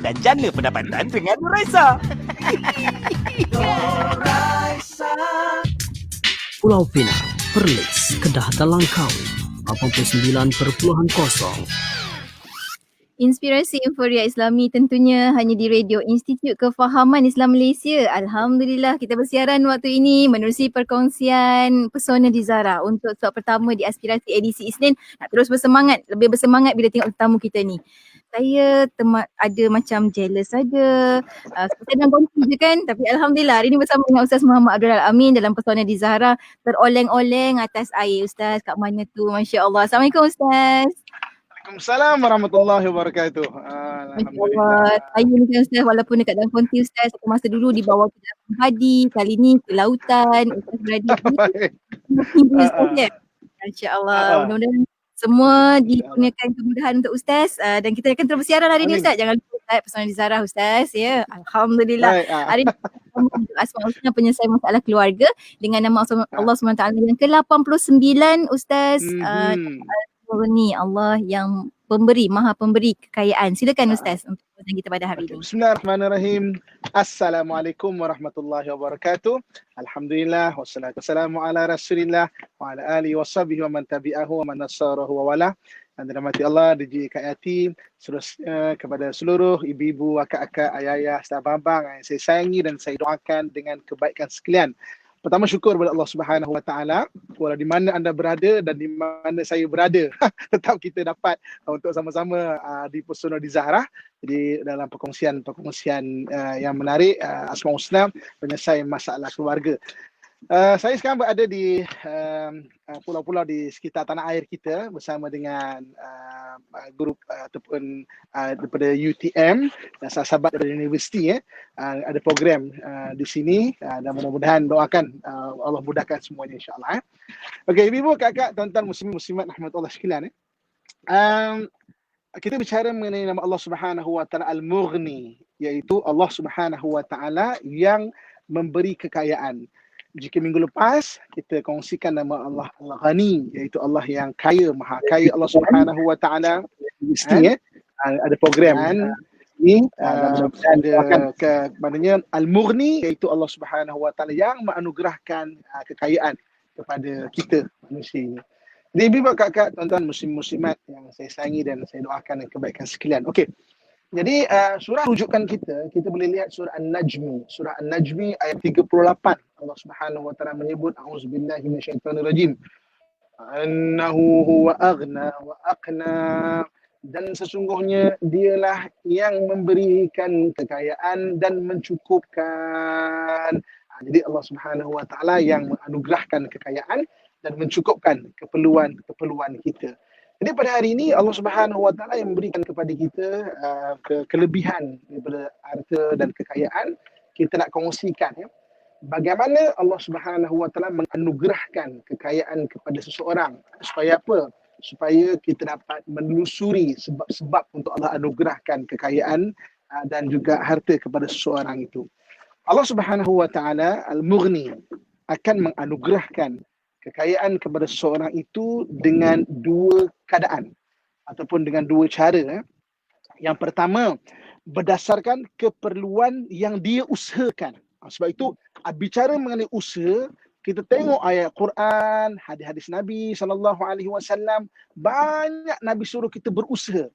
dan jana pendapatan dengan Nuraisa. Pulau Pinang, Perlis, Kedah dan Langkawi, 89.0. Inspirasi Euforia Islami tentunya hanya di Radio Institut Kefahaman Islam Malaysia. Alhamdulillah kita bersiaran waktu ini menerusi perkongsian pesona di Zara untuk slot pertama di Aspirasi edisi Isnin. Nak terus bersemangat, lebih bersemangat bila tengok tetamu kita ni. Saya ada macam jealous saja. Kita dah konti je kan. Tapi Alhamdulillah hari ni bersama dengan Ustaz Muhammad Abdul Amin dalam pesona di Zara teroleng-oleng atas air. Ustaz kat mana tu? Masya Allah. Assalamualaikum Ustaz. Waalaikumsalam warahmatullahi wabarakatuh. Alhamdulillah. Saya ni kan Ustaz walaupun dekat dalam konti Ustaz satu masa dulu dibawa ke dalam padi, kali ni ke lautan. Ustaz berada di Ustaz ya. Masya-Allah. Mudah-mudahan semua dikurniakan kemudahan untuk Ustaz dan kita akan terus bersiaran hari ni Ustaz. Jangan lupa Ustaz pesona di Zara Ustaz ya. Alhamdulillah. Hari ni untuk Asma Husna penyelesaian masalah keluarga dengan nama Allah SWT yang ke-89 Ustaz. Ni Allah yang pemberi, maha pemberi kekayaan. Silakan Ustaz untuk pesan kita pada hari ini. Bismillahirrahmanirrahim. Assalamualaikum warahmatullahi wabarakatuh. Alhamdulillah wassalatu wassalamu ala Rasulillah wa ala alihi washabihi wa man tabi'ahu wa man nasarahu wa wala. Dan dirahmati Allah, dijikayati kepada seluruh ibu-ibu, akak-akak, ayah-ayah, abang-abang yang saya sayangi dan saya doakan dengan kebaikan sekalian. Pertama syukur kepada Allah Subhanahu Wa Taala, walau di mana anda berada dan di mana saya berada, tetap kita dapat untuk sama-sama di Pesona di Zahra. Jadi dalam perkongsian yang menarik, Asma Husna penyelesaian masalah keluarga. Saya sekarang berada di pulau-pulau di sekitar tanah air kita bersama dengan grup ataupun daripada UTM dan sahabat dari universiti ada program di sini dan mudah-mudahan doakan Allah mudahkan semuanya insya-Allah. Okey, ibu, kakak, tuan-tuan muslimin-muslimat rahmatullah sekalian. Kita bicara mengenai nama Allah Subhanahu Wa Taala Al-Mughni, iaitu Allah Subhanahu Wa Taala yang memberi kekayaan. Jika minggu lepas kita kongsikan nama Allah Al-Ghani, iaitu Allah yang kaya, maha kaya Allah Subhanahu Wa Taala. Ada program ini maknanya Al-Mughni, iaitu Allah Subhanahu Wa Taala yang menganugerahkan kekayaan kepada kita manusia. Jadi ibu, kakak, tuan-tuan muslim-muslimat yang saya sayangi dan saya doakan kebaikan sekalian. Okey. Jadi surah rujukan kita boleh lihat surah An-Najmi. Surah An-Najmi ayat 38. Allah Subhanahu Wa Taala menyebut a'udzubillahi minasyaitonirrajim. Annahu huwa aghna wa aqna, dan sesungguhnya dialah yang memberikan kekayaan dan mencukupkan. Jadi Allah Subhanahu Wa Taala yang menganugerahkan kekayaan dan mencukupkan keperluan kita. Jadi pada hari ini Allah Subhanahu Wa Taala yang memberikan kepada kita kelebihan daripada harta dan kekayaan. Kita nak kongsikan ya. Bagaimana Allah Subhanahu Wa Taala menganugerahkan kekayaan kepada seseorang. Supaya apa? Supaya kita dapat menelusuri sebab-sebab untuk Allah anugerahkan kekayaan dan juga harta kepada seseorang itu. Allah Subhanahu Wa Taala Al-Mughni akan menganugerahkan kekayaan kepada seseorang itu dengan dua keadaan ataupun dengan dua cara. Yang pertama, berdasarkan keperluan yang dia usahakan. Sebab itu, bicara mengenai usaha, kita tengok ayat Quran, hadis-hadis Nabi SAW, banyak Nabi suruh kita berusaha.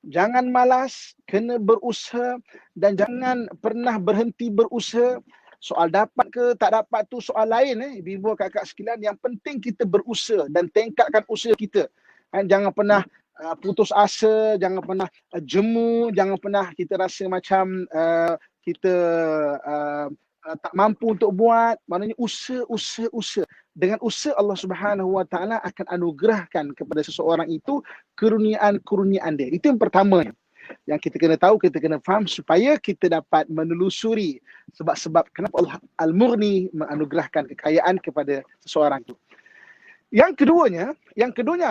Jangan malas, kena berusaha dan jangan pernah berhenti berusaha. Soal dapat ke tak dapat tu soal lain ibu kakak sekalian. Yang penting kita berusaha dan tingkatkan usaha kita. Jangan pernah putus asa, jangan pernah jemu, jangan pernah kita rasa macam kita tak mampu untuk buat. Maknanya usaha. Dengan usaha Allah Subhanahu Wa Taala akan anugerahkan kepada seseorang itu kurniaan dia. Itu yang pertama yang kita kena tahu, kita kena faham supaya kita dapat menelusuri sebab-sebab kenapa Allah Al-Mughni menganugerahkan kekayaan kepada seseorang itu. Yang keduanya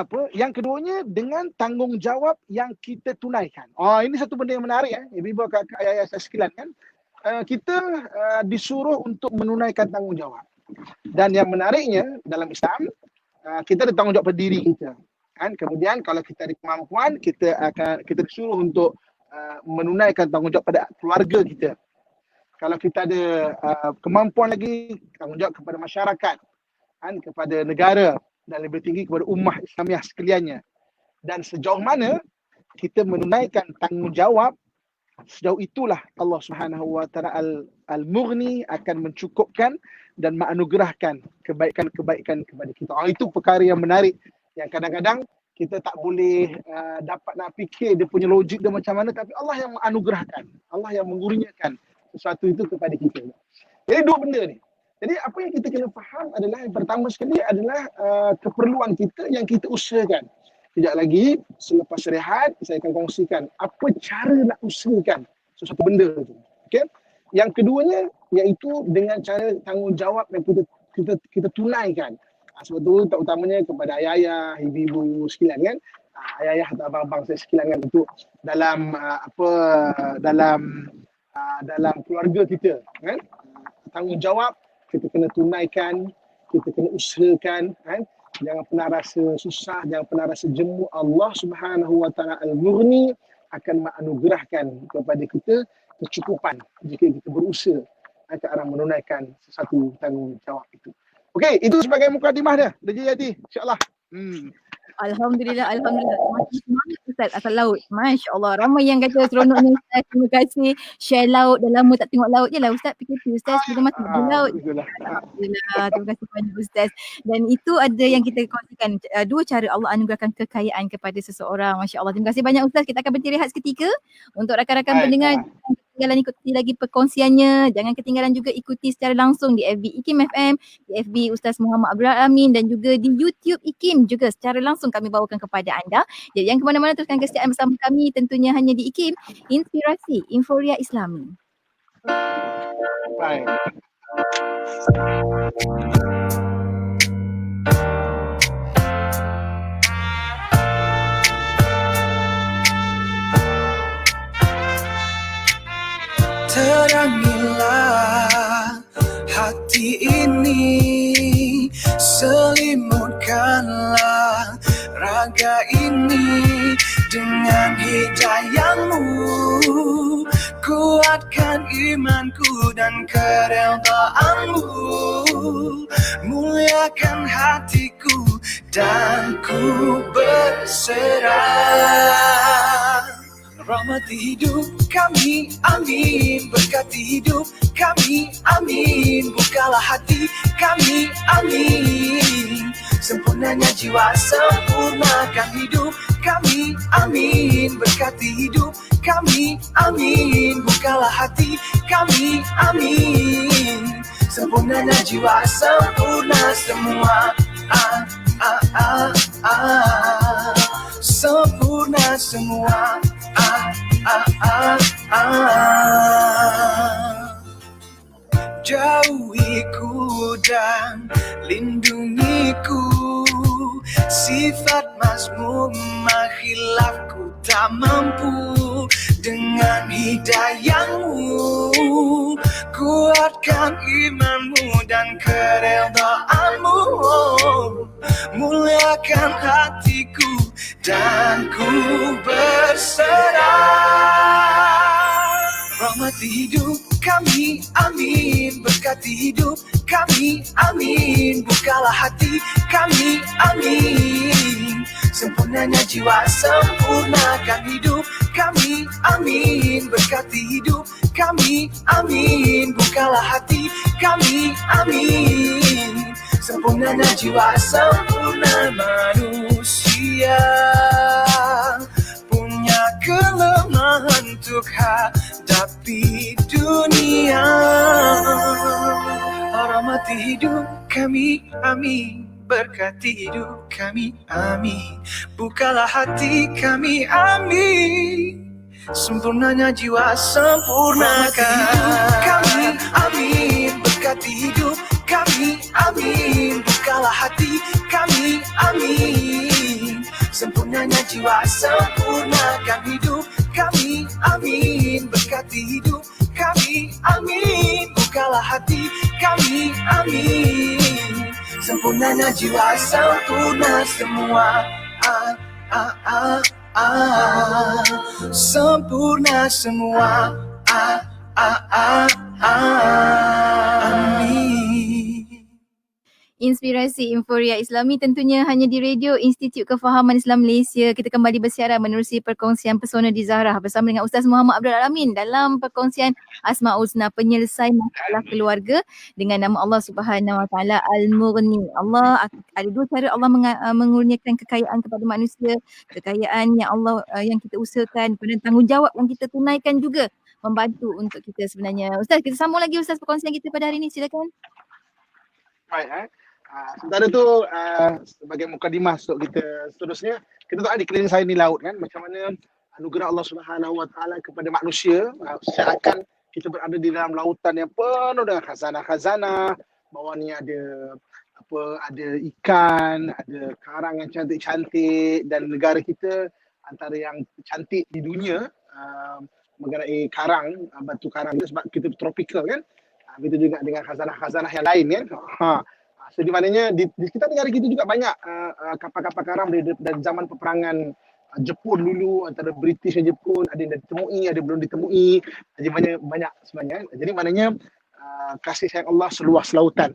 apa? Yang keduanya dengan tanggungjawab yang kita tunaikan. Ini satu benda yang menarik ibu-ibu, kakak, ayah saya sekalian kan. Kita disuruh untuk menunaikan tanggungjawab. Dan yang menariknya dalam Islam, kita ada tanggungjawab pada diri kita. Kemudian kalau kita ada kemampuan, kita disuruh untuk menunaikan tanggungjawab pada keluarga kita. Kalau kita ada kemampuan lagi, tanggungjawab kepada masyarakat, kepada negara, dan lebih tinggi kepada ummah Islamiah sekaliannya. Dan sejauh mana kita menunaikan tanggungjawab, sejauh itulah Allah Subhanahu wa taala Al-Mughni akan mencukupkan dan menganugerahkan kebaikan-kebaikan kepada kita. Itu perkara yang menarik yang kadang-kadang kita tak boleh dapat nak fikir dia punya logik dia macam mana, tapi Allah yang menganugerahkan, Allah yang mengurniakan sesuatu itu kepada kita. Jadi dua benda ni. Jadi apa yang kita kena faham adalah yang pertama sekali adalah keperluan kita yang kita usahakan. Sekejap lagi selepas rehat saya akan kongsikan apa cara nak usahakan sesuatu benda tu. Okey. Yang keduanya iaitu dengan cara tanggungjawab yang kita tunaikan. Sebab tu terutamanya kepada ayah-ayah, ibu-ibu sekalian kan. Ayah-ayah atau abang-abang saya sekalian kan, untuk dalam dalam keluarga kita kan. Tanggungjawab kita kena tunaikan, kita kena usahakan kan. Jangan pernah rasa susah, jangan pernah rasa jemu. Allah Subhanahu wa taala Al-Mughni akan menganugerahkan kepada kita kecukupan jika kita berusaha ke arah menunaikan sesuatu tanggungjawab itu. Okey, itu sebagai mukadimah dia. Dah jadi insya-Allah. Alhamdulillah. Makin semangat Ustaz asal laut. Masya Allah. Ramai yang kata seronoknya Ustaz. Terima kasih. Share laut. Dah lama tak tengok laut je lah Ustaz. PKP Ustaz. Bila masa di laut. Alhamdulillah. Terima kasih banyak Ustaz. Dan itu ada yang kita kongsikan. Dua cara Allah anugerahkan kekayaan kepada seseorang. Masya Allah. Terima kasih banyak Ustaz. Kita akan berhenti rehat seketika. Untuk rakan-rakan pendengar. Jangan ikuti lagi perkongsiannya. Jangan ketinggalan juga ikuti secara langsung di FB IKIM FM, di FB Ustaz Muhammad Abdul Amin dan juga di YouTube IKIM juga secara langsung kami bawakan kepada anda. Jadi yang ke mana-mana teruskan kesetiaan bersama kami tentunya hanya di IKIM, Inspirasi Inforia Islami. Baik. Terangilah hati ini, selimutkanlah raga ini dengan hidayahmu, kuatkan imanku dan keredaanmu, muliakan hatiku dan ku berserah. Rahmati hidup kami, amin. Berkati hidup kami, amin. Bukalah hati kami, amin. Sempurnanya jiwa, sempurnakan hidup kami, amin. Berkati hidup kami, amin. Bukalah hati kami, amin. Sempurnanya jiwa, sempurna semua. Sempurna semua. Jauhiku dan lindungiku, sifat mazmum khilafku tak mampu. Dengan hidayahmu, kuatkan imanmu dan keredaanmu, muliakan hatiku dan ku berserah. Rahmati hidup kami, amin. Berkati hidup kami, amin. Bukalah hati kami, amin. Sempurnanya jiwa, sempurnakan hidup kami, amin. Berkati hidup kami, amin. Bukalah hati kami, amin. Sempurnanya jiwa, sempurna manusia punya kelemahan untuk hadapi dunia. Rahmati hidup kami, amin. Berkati hidup kami, amin. Bukalah hati kami, amin. Sempurnanya jiwa, sempurnakan hidup kami, amin. Berkati hidup kami, amin. Bukalah hati kami, amin. Sempurnanya jiwa, sempurnakan hidup kami, amin. Berkati hidup kami, amin. Bukalah hati kami, amin. Sempurnanya jiwa, sempurna semua. Sempurna semua. Amin. Inspirasi Inforia Islami tentunya hanya di Radio Institut Kefahaman Islam Malaysia. Kita kembali bersiaran menerusi perkongsian pesona di Zahra bersama dengan Ustaz Muhammad Abdul Alamin dalam perkongsian Asmaul Husna, penyelesai masalah keluarga dengan nama Allah Subhanahu Wa Taala Al-Mughni. Allah ada dua cara Allah mengurniakan kekayaan kepada manusia, kekayaan yang Allah yang kita usahakan, dan tanggungjawab yang kita tunaikan juga membantu untuk kita sebenarnya. Ustaz, kita sambung lagi Ustaz perkongsian kita pada hari ini, silakan. Baik, sementara tu sebagai mukadimah untuk kita seterusnya, kita tahu di keliling saya ni laut kan, macam mana anugerah Allah Subhanahu Wa Taala kepada manusia, seakan kita berada di dalam lautan yang penuh dengan khazanah-khazanah. Bawah ni ada ikan, ada karang yang cantik-cantik, dan negara kita antara yang cantik di dunia mengenai karang, batu karang itu sebab kita tropical kan. Begitu juga dengan khazanah-khazanah yang lain kan. So di mananya di sekitar negara kita juga banyak kapal-kapal karang dari zaman peperangan Jepun dulu, antara British dan Jepun, ada yang dah ditemui, ada belum ditemui. Jadi banyak sebenarnya. Jadi maknanya kasih sayang Allah seluas lautan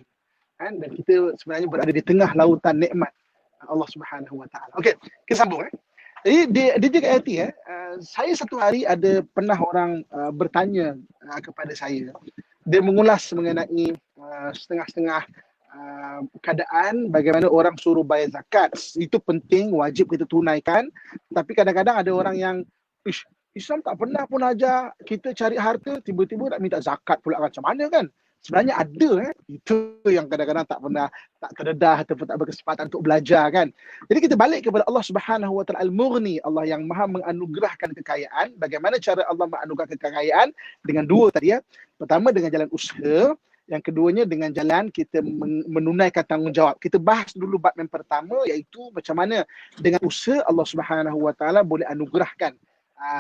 kan, dan kita sebenarnya berada di tengah lautan nikmat Allah Subhanahu Wa Taala. Okey, kita sambung Jadi dia juga hati saya satu hari ada pernah orang bertanya kepada saya. Dia mengulas mengenai setengah-setengah keadaan bagaimana orang suruh bayar zakat. Itu penting, wajib kita tunaikan. Tapi kadang-kadang ada orang yang, Islam tak pernah pun ajar kita cari harta, tiba-tiba nak minta zakat pula, macam mana kan? Sebenarnya ada itu yang kadang-kadang tak terdedah ataupun tak berkesempatan untuk belajar kan. Jadi kita balik kepada Allah Subhanahu Wa Taala Al-Mughni, Allah yang Maha menganugerahkan kekayaan. Bagaimana cara Allah menganugerahkan kekayaan? Dengan dua tadi Pertama dengan jalan usaha, yang keduanya dengan jalan kita menunaikan tanggungjawab. Kita bahas dulu bab yang pertama, iaitu macam mana dengan usaha Allah Subhanahu Wa Taala boleh anugerahkan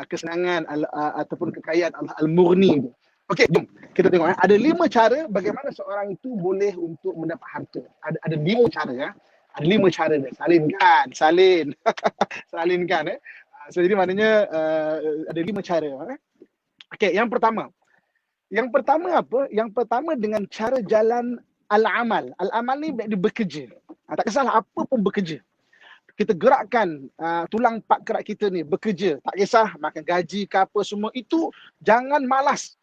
kesenangan ataupun kekayaan Allah Al-Mughni. Okey, jom kita tengok ada 5 cara bagaimana seorang itu boleh untuk mendapat harta. Ada 5 cara Ada 5 cara dia. Salinkan So jadi maknanya ada 5 cara Okey, yang pertama apa? Yang pertama dengan cara jalan al-amal. Al-amal ni dia bekerja. Tak kisahlah apa pun bekerja. Kita gerakkan tulang pak kerak kita ni bekerja. Tak kisah makan gaji ke apa semua, itu jangan malas.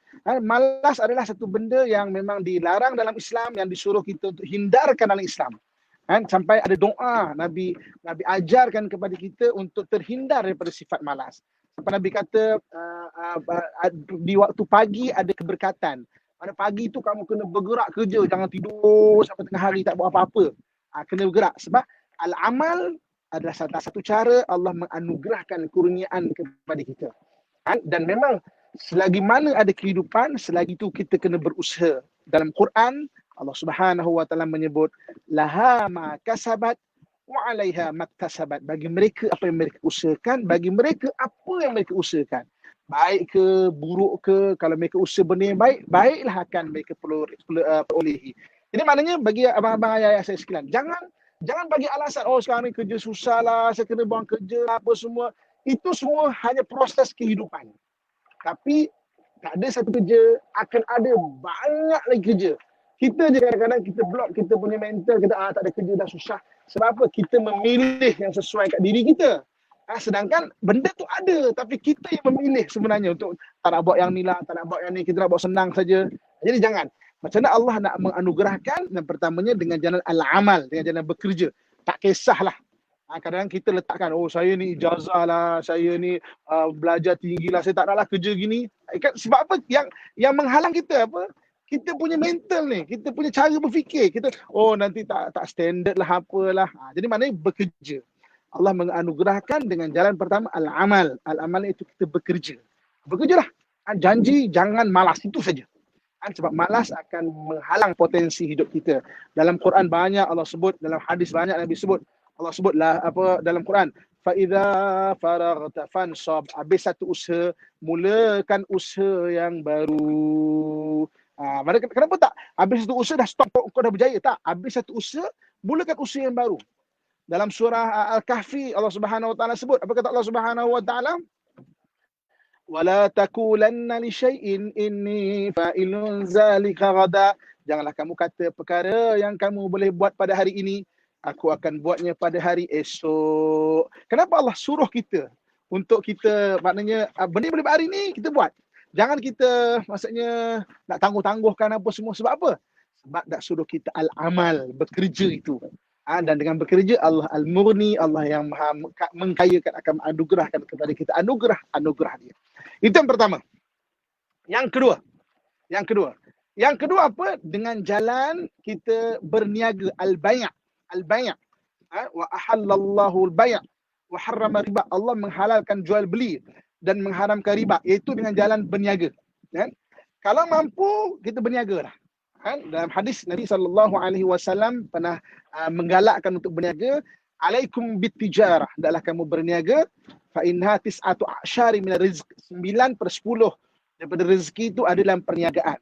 Malas adalah satu benda yang memang dilarang dalam Islam, yang disuruh kita untuk hindarkan dalam Islam. Sampai ada doa Nabi ajarkan kepada kita untuk terhindar daripada sifat malas. Sampai Nabi kata di waktu pagi ada keberkatan. Pada pagi tu kamu kena bergerak kerja, jangan tidur sampai tengah hari tak buat apa-apa. Kena bergerak sebab al-amal adalah salah satu cara Allah menganugerahkan kurniaan kepada kita. Dan memang selagi mana ada kehidupan, selagi itu kita kena berusaha. Dalam Quran, Allah Subhanahu Wa Taala menyebut laha ma kasabat wa 'alaiha maktasabat. Bagi mereka apa yang mereka usahakan, bagi mereka apa yang mereka usahakan. Baik ke, buruk ke, kalau mereka usaha benda yang baik, baiklah akan mereka perolehi. Jadi maknanya bagi abang-abang ayah saya sekalian, jangan bagi alasan, sekarang ni kerja susah lah, saya kena buang kerja apa semua. Itu semua hanya proses kehidupan. Tapi tak ada satu kerja, akan ada banyak lagi kerja. Kita je kadang-kadang kita block kita punya mental, kita tak ada kerja dah susah. Sebab apa? Kita memilih yang sesuai kat diri kita. Sedangkan benda tu ada, tapi kita yang memilih sebenarnya untuk tak nak buat yang ni lah, tak nak buat yang ni, kita nak buat senang saja. Jadi jangan. Macam mana Allah nak menganugerahkan? Yang pertamanya dengan jalan al-amal, dengan jalan bekerja. Tak kisahlah. Kadang-kadang kita letakkan, saya ni ijazah lah, saya ni belajar tinggi lah, saya tak naklah kerja gini. Sebab apa? Yang menghalang kita apa? Kita punya mental ni, kita punya cara berfikir. Kita, nanti tak standard lah, apalah. Jadi maknanya bekerja. Allah menganugerahkan dengan jalan pertama al-amal. Al-amal itu kita bekerja. Bekerjalah. Janji jangan malas, itu saja. Sebab malas akan menghalang potensi hidup kita. Dalam Quran banyak Allah sebut, dalam hadis banyak Nabi sebut. Allah sebutlah apa dalam Quran, fa idza faraghta fansab. Habis satu usaha, mulakan usaha yang baru. Kenapa tak habis satu usaha dah stop, kau dah berjaya? Tak, habis satu usaha, mulakan usaha yang baru. Dalam surah Al-Kahfi Allah Subhanahu wa taala sebut, apa kata Allah Subhanahu wa taala? Wala taqulanna li syai'in inni fa'ilun zalika ghada. Janganlah kamu kata perkara yang kamu boleh buat pada hari ini, aku akan buatnya pada hari esok. Kenapa Allah suruh kita untuk kita, maknanya benda yang boleh buat hari ni kita buat. Jangan kita maksudnya nak tangguh-tangguhkan apa semua. Sebab apa? Sebab nak suruh kita al-amal, bekerja itu. Dan dengan bekerja Allah Al-Murni, Allah yang maha mengkayakan, akan anugerahkan kepada kita anugerah dia. Itu yang pertama. Yang kedua apa? Dengan jalan kita berniaga, al-bay'. Wa ahallallahu al-bay' wa harrama riba. Allah menghalalkan jual beli dan mengharamkan riba, iaitu dengan jalan berniaga. Kalau mampu kita berniaga lah. Dalam hadis Nabi SAW pernah menggalakkan untuk berniaga. Alaikum bitijarah, hendaklah kamu berniaga. Fa inna tis'atu a'syari min rizq, 9/10 daripada rezeki itu ada dalam perniagaan.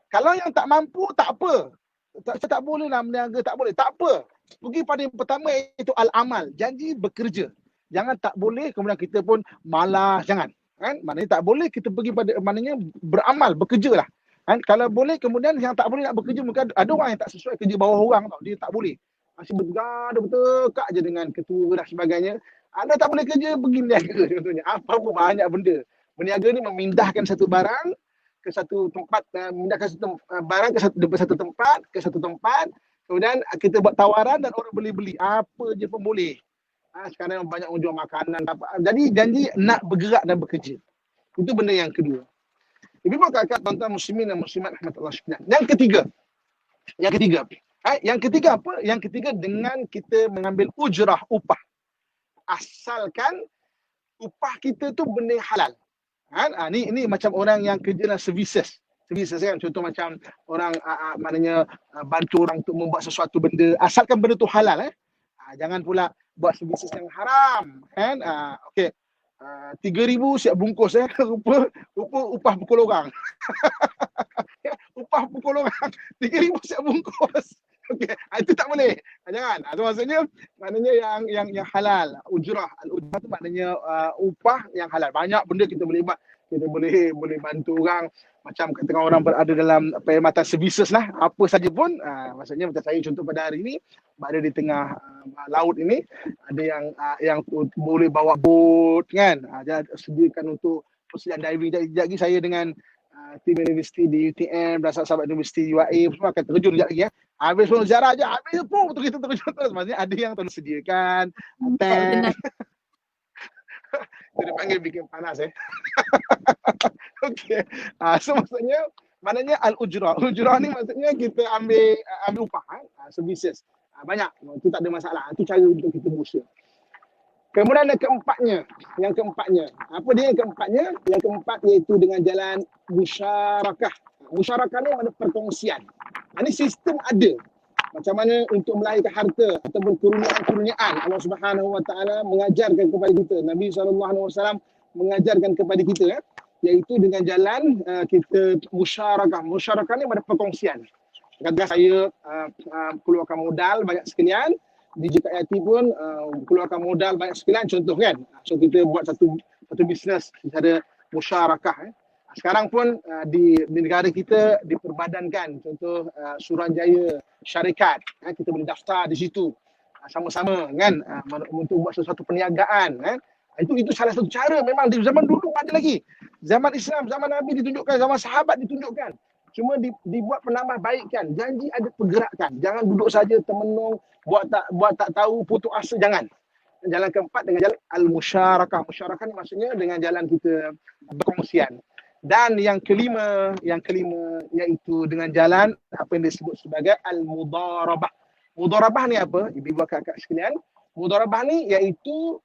Kalau yang tak mampu, tak apa. Tak boleh lah berniaga, tak boleh. Tak apa. Pergi pada yang pertama, iaitu al-amal, janji bekerja. Jangan tak boleh kemudian kita pun malas, jangan. Maknanya tak boleh kita pergi pada, maknanya beramal, bekerja lah. Kalau boleh kemudian yang tak boleh nak bekerja, mungkin ada orang yang tak sesuai kerja bawah orang tau. Dia tak boleh. Masih bertekak je dengan ketua dan sebagainya. Anda tak boleh kerja, pergi berniaga contohnya. Apa-apa banyak benda. Berniaga ni memindahkan satu barang ke satu tempat, memindahkan satu barang ke satu tempat. Kemudian kita buat tawaran dan orang beli. Apa je pun boleh. Sekarang banyak orang jual makanan. Jadi janji nak bergerak dan bekerja. Itu benda yang kedua. Ibu bapa kakak, tuan-tuan muslimin dan muslimat rahmatullah sekalian. Yang ketiga apa? Yang ketiga dengan kita mengambil ujrah, upah. Asalkan upah kita tu benda yang halal. Ni macam orang yang kerja dalam services kan. Contoh macam orang maknanya bantu orang untuk membuat sesuatu benda. Asalkan benda tu halal. Jangan pula buat services yang haram kan. Okey. 3,000 siap bungkus rupa upah pukul orang. Upah pukul orang 3,000 siap bungkus. Okey, itu tak boleh. Jangan. Itu maknanya yang halal. Ujrah. Al-ujrah tu maknanya upah yang halal. Banyak benda kita boleh buat. Kita boleh bantu orang, macam katakan orang berada dalam perkhidmatan services lah, apa saja pun. Maksudnya macam saya contoh pada hari ini berada di tengah laut ini, ada yang boleh bawa bot kan. Dia sediakan untuk persediaan diving. Sekejap lagi saya dengan tim universiti di UTM dan sahabat universiti UAE semua akan terjun sekejap lagi. Habis pun ziarah je, habis pun betul kita terjun terus. Maksudnya ada yang tolong sediakan tent. Dia panggil bikin panas Okey. So maknanya al-ujrah. Ujrah ni maksudnya kita ambil upah services. Banyak. Itu tak ada masalah. Itu cara untuk kita berusaha. Kemudian yang keempatnya. Apa dia yang keempatnya? Yang keempat iaitu dengan jalan musyarakah. Musyarakah ni mana perkongsian. Ini sistem ada. Macam mana untuk melahirkan harta ataupun kurniaan. Allah Subhanahu wa taala mengajarkan kepada kita. Nabi SAW mengajarkan kepada kita iaitu dengan jalan kita musyarakah. Musyarakah ni ada perkongsian. Katakan saya keluarkan modal banyak sekalian, di JKIT pun keluarkan modal banyak sekalian, contoh kan. So kita buat satu bisnes secara musyarakah. Sekarang pun di negara kita diperbadankan, contoh Suruhanjaya Syarikat, kita boleh daftar di situ sama-sama kan, untuk buat sesuatu perniagaan. Itu salah satu cara. Memang di zaman dulu ada lagi, zaman Islam, zaman Nabi ditunjukkan, zaman sahabat ditunjukkan. Cuma dibuat penambahbaikan, janji ada pergerakan. Jangan duduk saja termenung, buat tak tahu, putus asa, jangan. Jalan keempat dengan jalan al-musyarakah. Musyarakah ni maksudnya dengan jalan kita berkongsian. Dan yang kelima iaitu dengan jalan apa yang disebut sebagai al-mudharabah. Mudharabah ni apa? Ibu kakak sekalian, mudharabah ni iaitu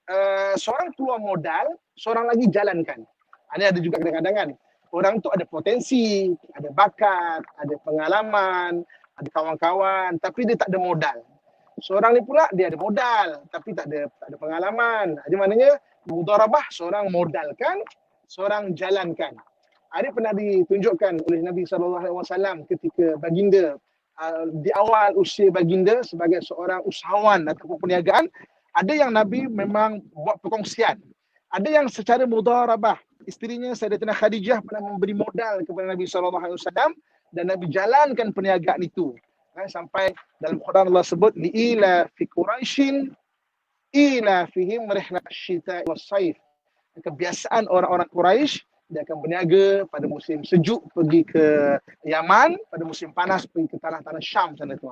seorang keluar modal, seorang lagi jalankan. Ini ada juga kadang-kadang kan. Orang tu ada potensi, ada bakat, ada pengalaman, ada kawan-kawan, tapi dia tak ada modal. Seorang ni pula dia ada modal tapi tak ada pengalaman. Jadi maknanya mudharabah, seorang modalkan, seorang jalankan. Ini pernah ditunjukkan oleh Nabi SAW ketika baginda di awal usia baginda sebagai seorang usahawan ataupun perniagaan, ada yang Nabi memang buat perkongsian. Ada yang secara mudharabah. Isterinya Sayyidatina Khadijah pernah memberi modal kepada Nabi SAW dan Nabi jalankan perniagaan itu. Sampai dalam Quran Allah sebut li'ila fi Quraisyin ila fihim rihlat syita was saif. Kebiasaan orang-orang Quraisy, dia akan berniaga pada musim sejuk pergi ke Yaman, pada musim panas pergi ke tanah-tanah Syam sana tu.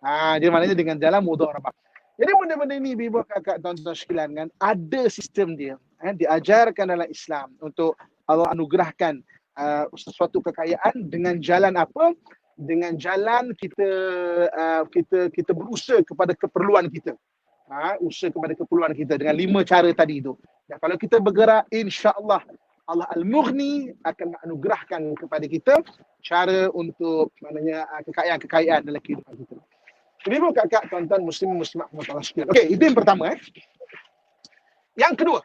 Jadi maknanya dengan jalan mudharabah. Jadi benda-benda ini ibu kakak tuan-tuan sekalian kan, ada sistem dia. Diajarkan dalam Islam untuk Allah anugerahkan sesuatu kekayaan dengan jalan apa? Dengan jalan kita berusaha kepada keperluan kita. Usaha kepada keperluan kita dengan 5 cara tadi itu. Dan kalau kita bergerak, insya-Allah Allah Al-Mughni akan menganugerahkan kepada kita cara untuk maknanya kekayaan dalam kehidupan kita. Jadi ibu kakak tuan-tuan muslimat Allah sekalian. Okey, itu yang pertama. Yang kedua,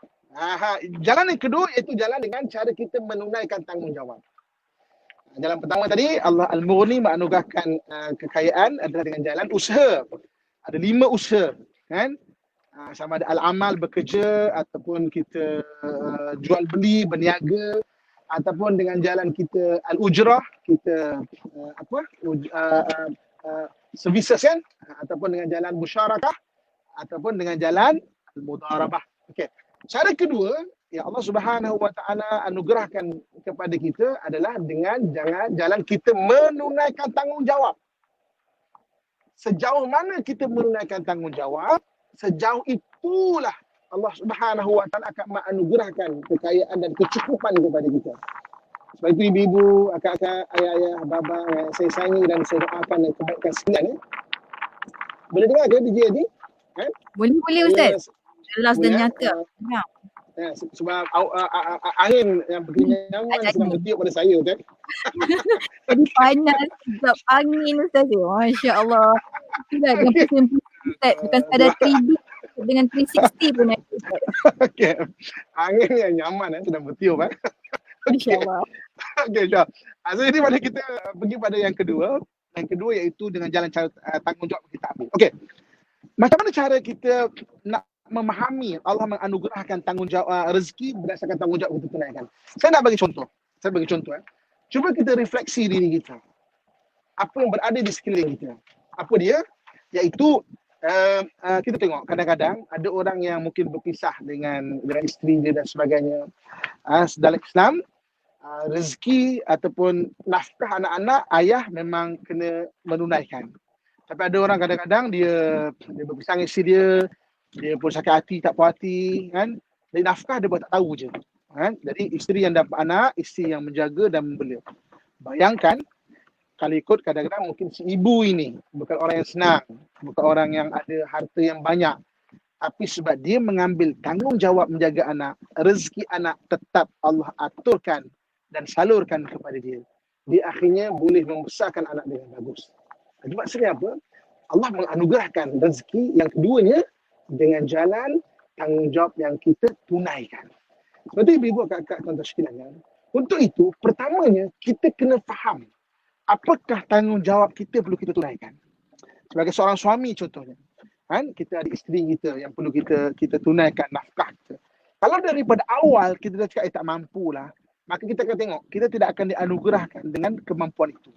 jalan yang kedua iaitu jalan dengan cara kita menunaikan tanggungjawab. Jalan pertama tadi Allah Al-Mughni menganugerahkan kekayaan adalah dengan jalan usaha. Ada 5 usaha, kan? Sama ada al-amal, bekerja, ataupun kita jual beli, berniaga, ataupun dengan jalan kita al-ujrah, kita services kan, ataupun dengan jalan musyarakah, ataupun dengan jalan al-mudharabah. Okey. Cara kedua yang Allah Subhanahu Wa Taala anugerahkan kepada kita adalah dengan jalan kita menunaikan tanggungjawab. Sejauh mana kita menunaikan tanggungjawab, sejauh itulah Allah Subhanahu Wa Taala akan menganugerahkan kekayaan dan kecukupan kepada kita. Sebab itu ibu-ibu, akak-akak, ayah-ayah, abang-abang yang saya sayangi dan saya doakan dan kebaikan sekalian. Boleh dengar ke DJ Adi? Boleh Ustaz. Jelas dan nyata. Sebab angin yang begini nyaman sedang bertiup pada saya. Jadi panas, sebab angin Ustaz. Masya Allah. Itulah dengan pusing-pusing Ustaz. Bukan sekadar 3D dengan 360 pun. Okey. Angin yang nyaman sedang bertiup. Masya Allah. Okey, Syah. Jadi mana kita pergi pada yang kedua. Yang kedua iaitu dengan jalan cara tanggungjawab kita ambil. Okey. Macam mana cara kita nak memahami Allah menganugerahkan tanggungjawab rezeki berdasarkan tanggungjawab kita tunaikan? Saya nak bagi contoh. Cuba kita refleksi diri kita. Apa yang berada di sekeliling kita? Apa dia? Iaitu kita tengok kadang-kadang ada orang yang mungkin berpisah dengan isteri dia dan sebagainya. Dalam Islam, rezeki ataupun nafkah anak-anak ayah memang kena menunaikan. Tapi ada orang kadang-kadang dia berpisah dengan isteri dia pun sakit hati, tak puas hati, kan? Jadi nafkah dia buat tak tahu je. Kan? Jadi isteri yang dapat anak, isteri yang menjaga dan membela. Bayangkan kalau ikut kadang-kadang mungkin si ibu ini bukan orang yang senang, bukan orang yang ada harta yang banyak. Tapi sebab dia mengambil tanggungjawab menjaga anak, rezeki anak tetap Allah aturkan dan salurkan kepada dia. Dia akhirnya boleh membesarkan anak dengan bagus. Jadi maksudnya apa? Allah menganugerahkan rezeki yang keduanya dengan jalan tanggungjawab yang kita tunaikan. Seperti ibu-ibu, kakak, tuan-tuan sekalian. Untuk itu, pertamanya kita kena faham apakah tanggungjawab kita perlu kita tunaikan. Sebagai seorang suami contohnya, kan, kita ada isteri kita yang perlu kita tunaikan nafkah kita. Kalau daripada awal kita dah cakap tak mampulah, maka kita akan tengok kita tidak akan dianugerahkan dengan kemampuan itu.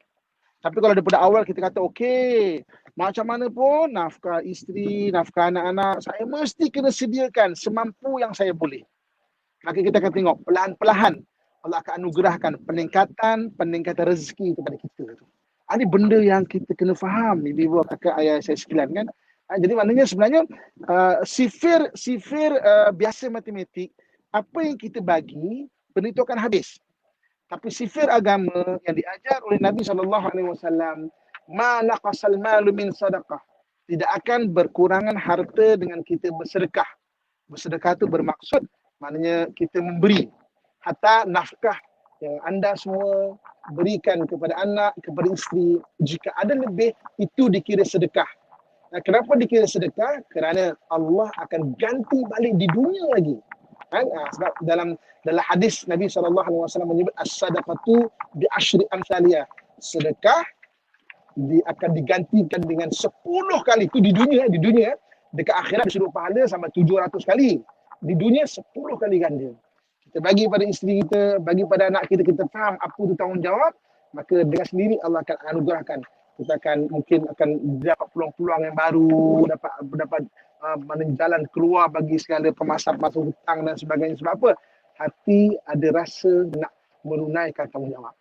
Tapi kalau daripada awal kita kata okey, macam mana pun nafkah isteri, nafkah anak-anak saya mesti kena sediakan semampu yang saya boleh. Maka kita akan tengok perlahan-perlahan Allah akan anugerahkan peningkatan rezeki kepada kita. Ini benda yang kita kena faham, ibu-ibu, kakak, ayah saya sekalian kan. Jadi maknanya sebenarnya sifir biasa matematik, apa yang kita bagi, benda itu akan habis. Tapi sifir agama yang diajar oleh Nabi SAW, ma naqasal malu min sadaqah. Tidak akan berkurangan harta dengan kita bersedekah. Bersedekah itu bermaksud maknanya kita memberi. Hatta nafkah yang anda semua berikan kepada anak, kepada isteri, jika ada lebih, itu dikira sedekah. Kenapa dikira sedekah? Kerana Allah akan ganti balik di dunia lagi. Sebab dalam hadis Nabi SAW menyebut as-sadaqatu bi asyri amsaliyah. Sedekah akan digantikan dengan 10 kali. Itu di dunia. Dekat akhirat disuruh pahala sampai 700 kali. Di dunia 10 kali ganda. Kita bagi pada isteri kita, bagi pada anak kita, kita faham apa itu tanggungjawab, maka dengan sendiri Allah akan anugerahkan. Kita mungkin akan dapat peluang-peluang yang baru, dapat mana jalan keluar bagi segala pemasa-pemasa hutang dan sebagainya. Sebab apa? Hati ada rasa nak menunaikan tanggungjawab.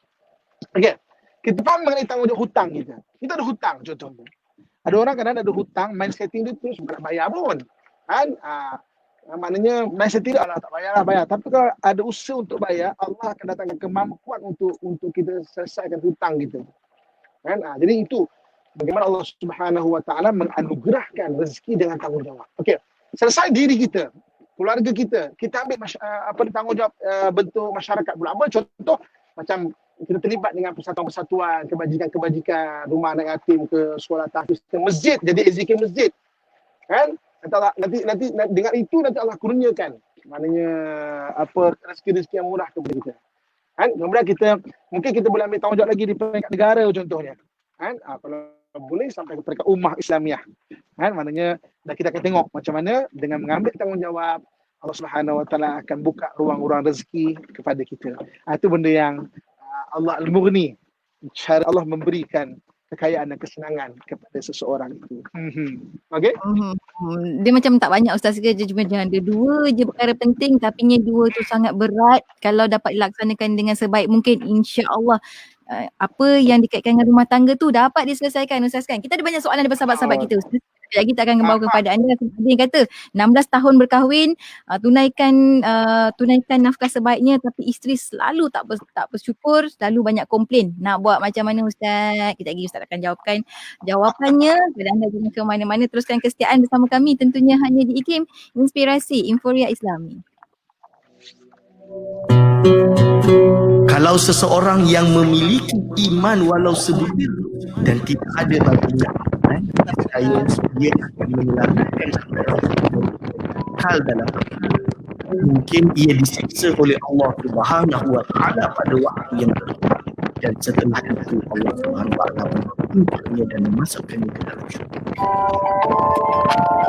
Okey. Kita faham mengenai tanggungjawab hutang kita. Kita ada hutang contohnya. Ada orang kadang ada hutang, main setting dia terus tak bayar pun. Kan? Maknanya main setting dia Allah tak bayar. Tapi kalau ada usaha untuk bayar, Allah akan datangkan kemampuan untuk kita selesaikan hutang kita. Kan? Jadi itu bagaimana Allah Subhanahu Wa Taala menganugerahkan rezeki dengan tanggungjawab. Okey. Selesai diri kita, keluarga kita ambil tanggungjawab bentuk masyarakat pula. Apa contoh macam kita terlibat dengan persatuan-persatuan, kebajikan-kebajikan, rumah anak yatim ke sekolah tahfiz ke masjid, jadi zikir masjid. Kan? Nanti dengan itu nanti Allah kurniakan. Maknanya rezeki-rezeki yang murah kepada kita. Kan? Kemudian mungkin kita boleh ambil tanggungjawab lagi di peringkat negara contohnya. Kan? Kalau boleh sampai ke peringkat ummah Islamiah. Kan? Maknanya kita akan tengok macam mana dengan mengambil tanggungjawab Allah Subhanahu Wa Taala akan buka ruang-ruang rezeki kepada kita. Itu benda yang Allah Al-Mughni, cara Allah memberikan kekayaan dan kesenangan kepada seseorang itu. Okey? Dia macam tak banyak Ustaz ke, dia cuma ada 2 je perkara penting, tapi 2 tu sangat berat. Kalau dapat dilaksanakan dengan sebaik mungkin, insya-Allah apa yang dikaitkan dengan rumah tangga tu dapat diselesaikan Ustaz kan. Kita ada banyak soalan daripada sahabat-sahabat kita Ustaz. Lagi kita akan membawa kepada anda. Ada yang kata 16 tahun berkahwin, tunaikan nafkah sebaiknya, tapi isteri selalu tak bersyukur, selalu banyak komplain. Nak buat macam mana Ustaz? Kita lagi Ustaz akan jawabkan jawapannya. Kepada anda jangan ke mana-mana, teruskan kesetiaan bersama kami tentunya hanya di IKIM Inspirasi Inforia Islami. Kalau seseorang yang memiliki iman walau sebutir dan tidak ada baginya saya dia akan menyelamatkan hal dalam mungkin ia disiksa oleh Allah Subhanahu Wa Taala pada waktu yang tepat, dan setelah itu Allah Subhanahu Wa Taala menghapusnya dan memasukkannya ke dalam syurga.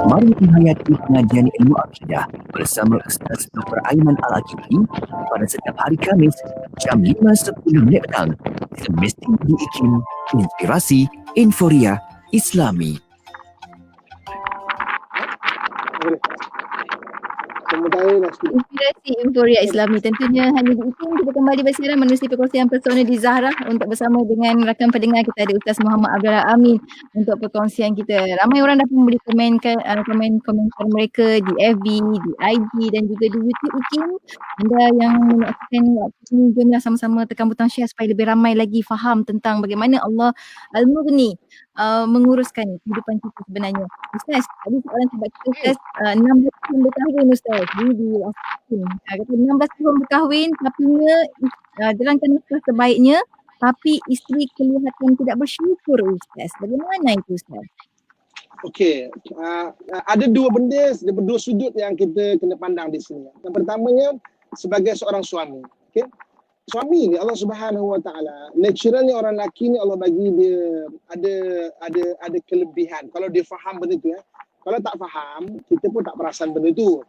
Mari menghayati pengajian ilmu akidah bersama Ustaz Dr. Aiman Al-Akili pada setiap hari Khamis jam 5.10 petang semestinya di IKIM Inspirasi Inforia Islami. Inspirasi Inforia Islami tentunya hanya di IKIM. Kita kembali bersiaran menerusi perkongsian personal di Zahra untuk bersama dengan rakan pendengar kita ada Ustaz Muhammad Abdullah Amin untuk perkongsian kita. Ramai orang dah pun boleh komentar mereka di FB, di IG dan juga di YouTube IKIM. Anda yang menyaksikan waktu ini, jomlah sama-sama tekan butang share supaya lebih ramai lagi faham tentang bagaimana Allah Al-Mughni menguruskan kehidupan kita sebenarnya. Ustaz, tadi soalan sahabat kita Ustaz, 16 tahun berkahwin Ustaz. Ini di Askin. Kata 16 tahun berkahwin tapi jalankan nafkah sebaiknya, tapi isteri kelihatan tidak bersyukur Ustaz. Bagaimana itu Ustaz? Okey, ada 2 benda, 2 sudut yang kita kena pandang di sini. Yang pertamanya sebagai seorang suami. Okey. Suami ni Allah Subhanahu Wa Taala, naturalnya orang lelaki ni Allah bagi dia ada kelebihan. Kalau dia faham benda tu Kalau tak faham, kita pun tak perasan benda tu.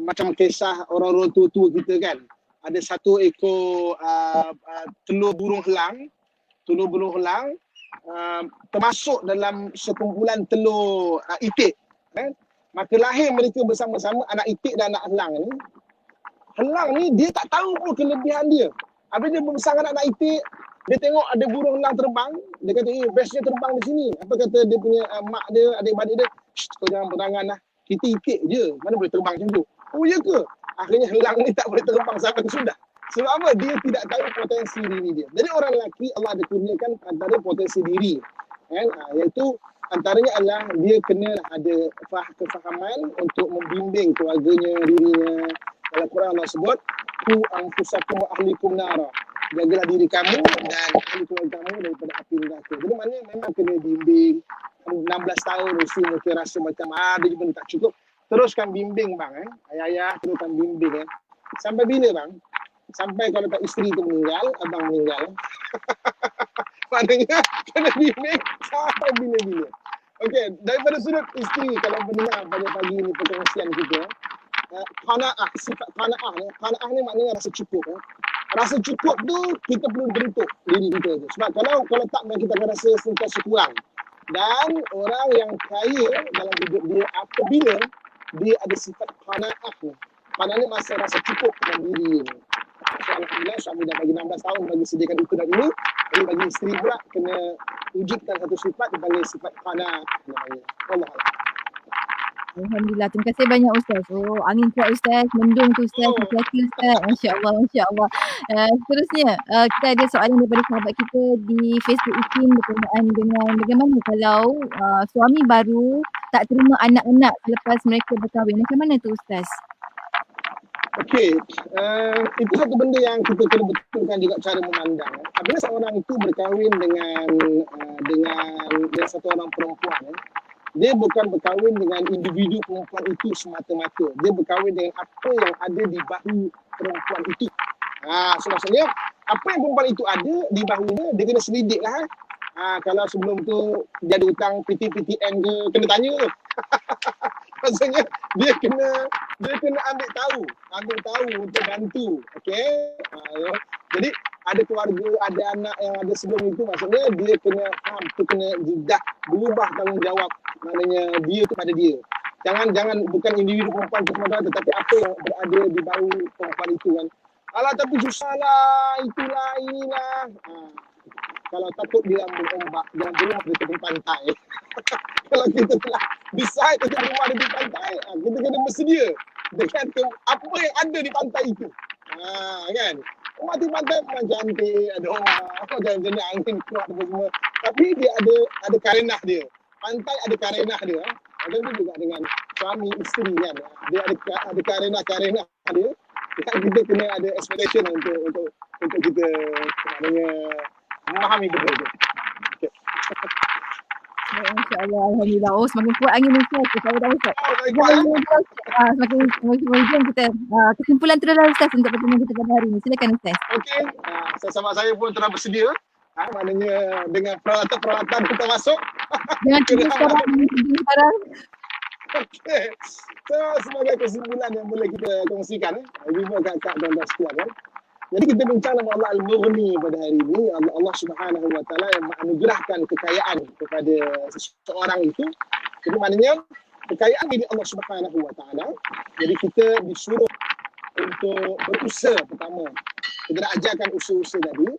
Macam kisah orang-orang tua-tua kita kan. Ada 1 ekor telur burung helang termasuk dalam sekumpulan telur itik. Maka lahir mereka bersama-sama, anak itik dan anak helang ni. Helang ni dia tak tahu pun kelebihan dia. Habis dia bersama anak itik, dia tengok ada burung helang terbang, dia kata bestnya terbang di sini. Apa kata dia punya mak dia, adik-adik dia, kau jangan berangan lah, kita itik je, mana boleh terbang macam tu. Oh ya ke? Akhirnya helang ni tak boleh terbang sampai ke sudah. Sebab apa? Dia tidak tahu potensi diri dia. Jadi orang lelaki Allah ada kurniakan antara potensi diri. Iaitu antaranya adalah dia kena ada kefahaman untuk membimbing keluarganya, dirinya. Dalam Quran Allah sebut, ku anfusakum wa ahlikum nara. Jagalah diri kamu dan ahli keluarga kamu daripada api neraka. Jadi maknanya memang kena bimbing. 16 tahun mesti mungkin rasa macam dia pun tak cukup. Teruskan bimbing bang. Ayah-ayah teruskan bimbing Sampai bila bang? Sampai kalau tak isteri tu meninggal, abang meninggal. Maknanya kena bimbing sampai bila-bila. Okey, daripada sudut isteri, kalau mendengar pada pagi ni perkongsian kita, qanaah, sifat qanaah ni, qanaah ni maknanya rasa cukup. Rasa cukup tu kita perlu bentuk diri kita tu. Sebab kalau tak, kita akan rasa sentiasa kurang. Dan orang yang kaya dalam hidup dia apabila dia ada sifat qanaah ni. Maknanya masa rasa cukup dalam diri ni. So, alhamdulillah suami dah bagi 16 tahun bagi sediakan itu dan ini. Jadi bagi isteri pula kena wujudkan satu sifat dipanggil sifat qanaah namanya. Allah. Alhamdulillah. Terima kasih banyak Ustaz. Oh, angin kuat Ustaz. Mendung tu Ustaz. Hati-hati Ustaz. Masya Allah. Masya Allah. Seterusnya, kita ada soalan daripada sahabat kita di Facebook Ikin berkenaan dengan bagaimana kalau suami baru tak terima anak-anak selepas mereka berkahwin. Macam mana tu Ustaz? Okey, itu satu benda yang kita kena betulkan juga cara memandang. Apabila seorang itu berkahwin dengan satu orang perempuan, dia bukan berkahwin dengan individu perempuan itu semata-mata. Dia berkahwin dengan apa yang ada di bahu perempuan itu. So maksudnya, apa yang perempuan itu ada di bahunya, dia kena selidik lah. Kalau sebelum tu dia ada hutang PTN ke, kena tanya. Maksudnya, dia kena ambil tahu untuk bantu. Okey. Jadi ada keluarga, ada anak yang ada sebelum itu, maksudnya dia kena faham, tu kena dah berubah tanggungjawab, maknanya dia kepada dia. Jangan bukan individu perempuan tu semata, tetapi apa yang berada di bahu perempuan itu kan. Alah tapi susahlah, itulah, inilah. Kalau takut dia ambil ombak, jangan beruah di tepi pantai. Kalau kita telah decide untuk rumah di tepi pantai, kita kena bersedia dengan apa yang ada di pantai itu. Kan? Rumah di pantai memang cantik, ada orang, jangan angin kuat apa semua. Tapi dia ada karenah dia. Pantai ada karenah dia. Macam tu juga dengan suami isteri kan. Dia ada karenah dia. Dan kita kena ada expectation untuk kita maknanya memahami benda tu. Okay. Masya Allah, Alhamdulillah. Oh, semakin kuat angin Ustaz. Saya dah Ustaz. Semakin hujung kita. Kesimpulan terakhir Ustaz untuk pertemuan kita pada hari ini. Silakan Ustaz. Okey. Sahabat saya pun telah bersedia. Maknanya dengan peralatan kita masuk. Jangan tidur sekarang. Okey. So, sebagai kesimpulan yang boleh kita kongsikan. Ibu kakak dan sekalian. Jadi kita bincang nama Allah Al-Mughni pada hari ini. Allah Subhanahu Wa Taala yang menganugerahkan kekayaan kepada seseorang itu. Jadi maknanya kekayaan ini Allah Subhanahu Wa Taala. Jadi kita disuruh untuk berusaha pertama. Kita dah ajarkan usaha-usaha tadi.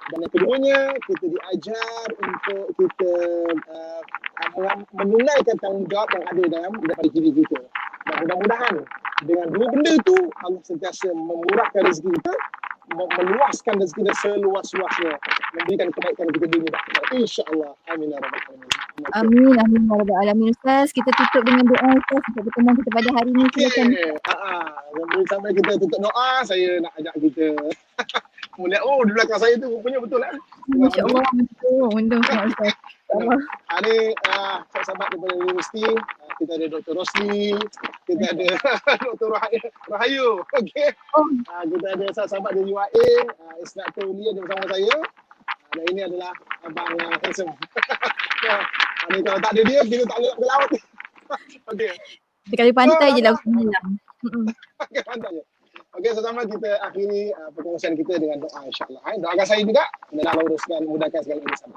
Dan yang keduanya kita diajar untuk kita menunaikan tanggungjawab yang ada daripada diri kita. Dan mudah-mudahan dengan dua benda itu Allah sentiasa memurahkan rezeki kita, meluaskan rezeki kita seluas-luasnya, memberikan kebaikan kita dunia dan akhirat. InsyaAllah. Amin ya rabbal alamin. Amin ya rabbal alamin Ustaz. Kita tutup dengan doa Ustaz untuk pertemuan kita pada hari ini. Silakan. Sampai kita tutup doa, saya nak ajak kita melihat, di belakang saya tu rupanya betul lah. Masya-Allah, betul. Mendung sangat Ustaz. Ini sahabat daripada universiti, kita ada Dr. Rosli, kita ada Dr. Rahayu, okey. Kita ada sahabat dari UAE, Isnat Tuli ada bersama saya. Dan ini adalah abang handsome. Ini kalau tak ada dia, kita tak boleh ke laut. Okey. Sekali pantai je lah Ustaz. Okey, pantai je. Okey, sama kita akhiri perkongsian kita dengan doa insya-Allah. Doakan saya juga, dan Allah uruskan, mudahkan segala urusan.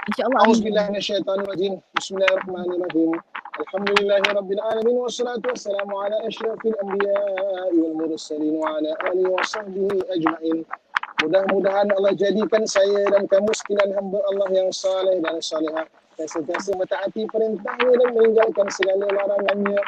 InsyaAllah. A'udzubillahi minasyaitonirrajim. Bismillahirrahmanirrahim. Alhamdulillahirabbil alamin wassalatu wassalamu ala asyrafil anbiya'i wal mursalin wa ala alihi wa sahbihi ajma'in. Mudah-mudahan Allah jadikan saya dan kamu sekalian hamba Allah yang saleh dan salihah, yang sentiasa mentaati perintahnya dan meninggalkan segala larangannya.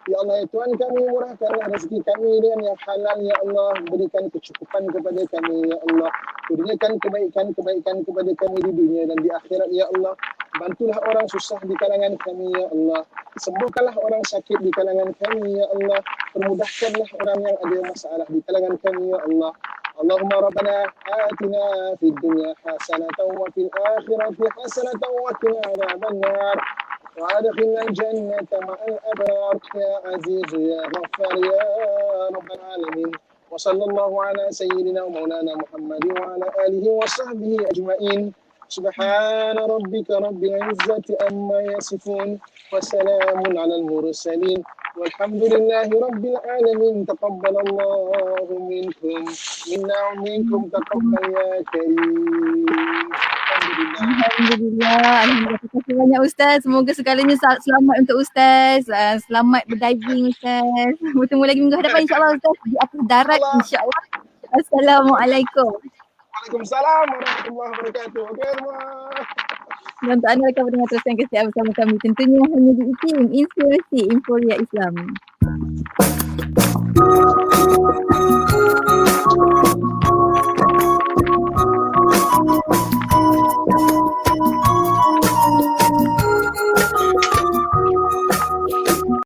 Ya Allah, ya Tuhan kami, murahkanlah rezeki kami dengan yang halal, ya Allah. Berikan kecukupan kepada kami, ya Allah. Kurniakan kebaikan kepada kami di dunia dan di akhirat, ya Allah. Bantulah orang susah di kalangan kami, ya Allah. Sembuhkanlah orang sakit di kalangan kami, ya Allah. Permudahkanlah orang yang ada masalah di kalangan kami, ya Allah. Allahumma rabbana atina fid dunya hasanatan wa fil akhirati hasanatan wa qina adzabannar. وأدخلنا الجنة مع الأبرار يا عزيز يا غفار يا رب العالمين وصلى الله على سيدنا ومولانا محمد وعلى آله وصحبه أجمعين Subhana rabbika rabbil izzati amma yasifun wa salamun alal mursalin walhamdulillahi rabbil alamin. Taqabbalallahu minkum minna wa minkum taqabbal ya karim. Alhamdulillah. Alhamdulillah. Terima kasih banyak Ustaz. Semoga segalanya selamat untuk Ustaz. Selamat berdiving Ustaz. Bertemu lagi minggu hadapan insyaAllah Ustaz. Di atas darat insyaAllah. Assalamualaikum. Waalaikumsalam warahmatullahi wabarakatuh. Okay, Dan untuk anda rakan pendengar teruskan kesiap bersama kami. Tentunya hanya di ITIM, Inspirasi Inforia Islam.